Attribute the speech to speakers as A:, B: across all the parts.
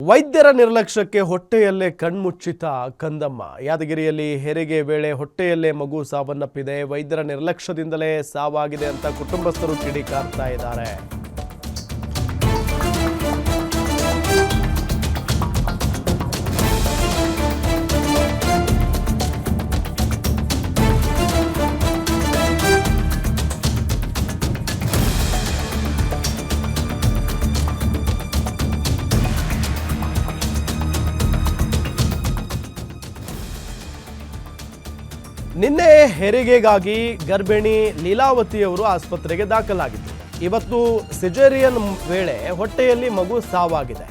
A: ವೈದ್ಯರ ನಿರ್ಲಕ್ಷ್ಯಕ್ಕೆ ಹೊಟ್ಟೆಯಲ್ಲೇ ಕಣ್ಮುಚ್ಚಿತ ಕಂದಮ್ಮ. ಯಾದಗಿರಿಯಲ್ಲಿ ಹೆರಿಗೆ ವೇಳೆ ಹೊಟ್ಟೆಯಲ್ಲೇ ಮಗು ಸಾವನ್ನಪ್ಪಿದೆ. ವೈದ್ಯರ ನಿರ್ಲಕ್ಷ್ಯದಿಂದಲೇ ಸಾವಾಗಿದೆ ಅಂತ ಕುಟುಂಬಸ್ಥರು ಕಿಡಿಕಾರ್ತಾ ಇದ್ದಾರೆ. ನಿನ್ನೆ ಹೆರಿಗೆಗಾಗಿ ಗರ್ಭಿಣಿ ಲೀಲಾವತಿಯವರು ಆಸ್ಪತ್ರೆಗೆ ದಾಖಲಾಗಿದ್ದರು. ಇವತ್ತು ಸಿಜೇರಿಯನ್ ವೇಳೆ ಹೊಟ್ಟೆಯಲ್ಲಿ ಮಗು ಸಾವಾಗಿದೆ.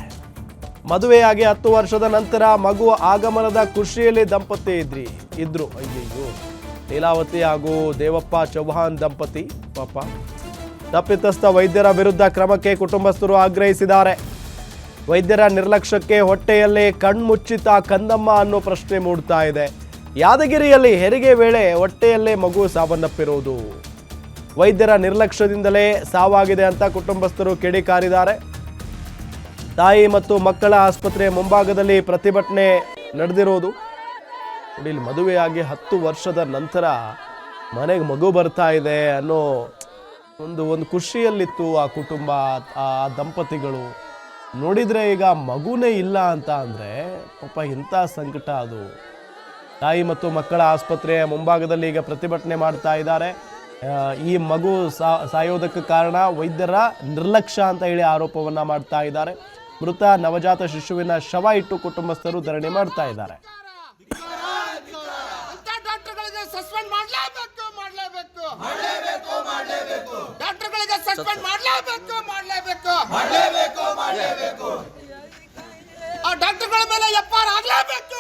A: ಮದುವೆಯಾಗಿ 10 ವರ್ಷದ ನಂತರ ಮಗು ಆಗಮನದ ಖುಷಿಯಲ್ಲಿ ದಂಪತಿ ಇದ್ರು. ಅಯ್ಯಯ್ಯೋ, ಲೀಲಾವತಿ ಹಾಗೂ ದೇವಪ್ಪ ಚೌಹಾಣ್ ದಂಪತಿ ಪಾಪ. ತಪ್ಪಿತಸ್ಥ ವೈದ್ಯರ ವಿರುದ್ಧ ಕ್ರಮಕ್ಕೆ ಕುಟುಂಬಸ್ಥರು ಆಗ್ರಹಿಸಿದ್ದಾರೆ. ವೈದ್ಯರ ನಿರ್ಲಕ್ಷ್ಯಕ್ಕೆ ಹೊಟ್ಟೆಯಲ್ಲೇ ಕಣ್ಮುಚ್ಚಿತ ಕಂದಮ್ಮ ಅನ್ನೋ ಪ್ರಶ್ನೆ ಮೂಡ್ತಾ ಇದೆ. ಯಾದಗಿರಿಯಲ್ಲಿ ಹೆರಿಗೆ ವೇಳೆ ಹೊಟ್ಟೆಯಲ್ಲೇ ಮಗು ಸಾವನ್ನಪ್ಪಿರುವುದು ವೈದ್ಯರ ನಿರ್ಲಕ್ಷ್ಯದಿಂದಲೇ ಸಾವಾಗಿದೆ ಅಂತ ಕುಟುಂಬಸ್ಥರು ಕಿಡಿಕಾರಿದ್ದಾರೆ. ತಾಯಿ ಮತ್ತು ಮಕ್ಕಳ ಆಸ್ಪತ್ರೆ ಮುಂಭಾಗದಲ್ಲಿ ಪ್ರತಿಭಟನೆ ನಡೆದಿರೋದು. ಇಲ್ಲಿ ಮದುವೆಯಾಗಿ 10 ವರ್ಷದ ನಂತರ ಮನೆಗೆ ಮಗು ಬರ್ತಾ ಇದೆ ಅನ್ನೋ ಒಂದು ಖುಷಿಯಲ್ಲಿತ್ತು ಆ ಕುಟುಂಬ, ಆ ದಂಪತಿಗಳು. ನೋಡಿದ್ರೆ ಈಗ ಮಗುನೇ ಇಲ್ಲ ಅಂತ ಅಂದ್ರೆ ಪಾಪ ಇಂಥ ಸಂಕಟ ಅದು. ತಾಯಿ ಮತ್ತು ಮಕ್ಕಳ ಆಸ್ಪತ್ರೆಯ ಮುಂಭಾಗದಲ್ಲಿ ಈಗ ಪ್ರತಿಭಟನೆ ಮಾಡ್ತಾ ಇದ್ದಾರೆ. ಈ ಮಗು ಸಾಯೋದಕ್ಕೆ ಕಾರಣ ವೈದ್ಯರ ನಿರ್ಲಕ್ಷ್ಯ ಅಂತ ಹೇಳಿ ಆರೋಪವನ್ನ ಮಾಡ್ತಾ ಇದ್ದಾರೆ. ಮೃತ ನವಜಾತ ಶಿಶುವಿನ ಶವ ಇಟ್ಟು ಕುಟುಂಬಸ್ಥರು ಧರಣಿ ಮಾಡ್ತಾ ಇದ್ದಾರೆ.
B: ಡಾಕ್ಟರ್ಗಳ ಮೇಲೆ ಎಫ್ಐಆರ್ ಆಗಲೇಬೇಕು.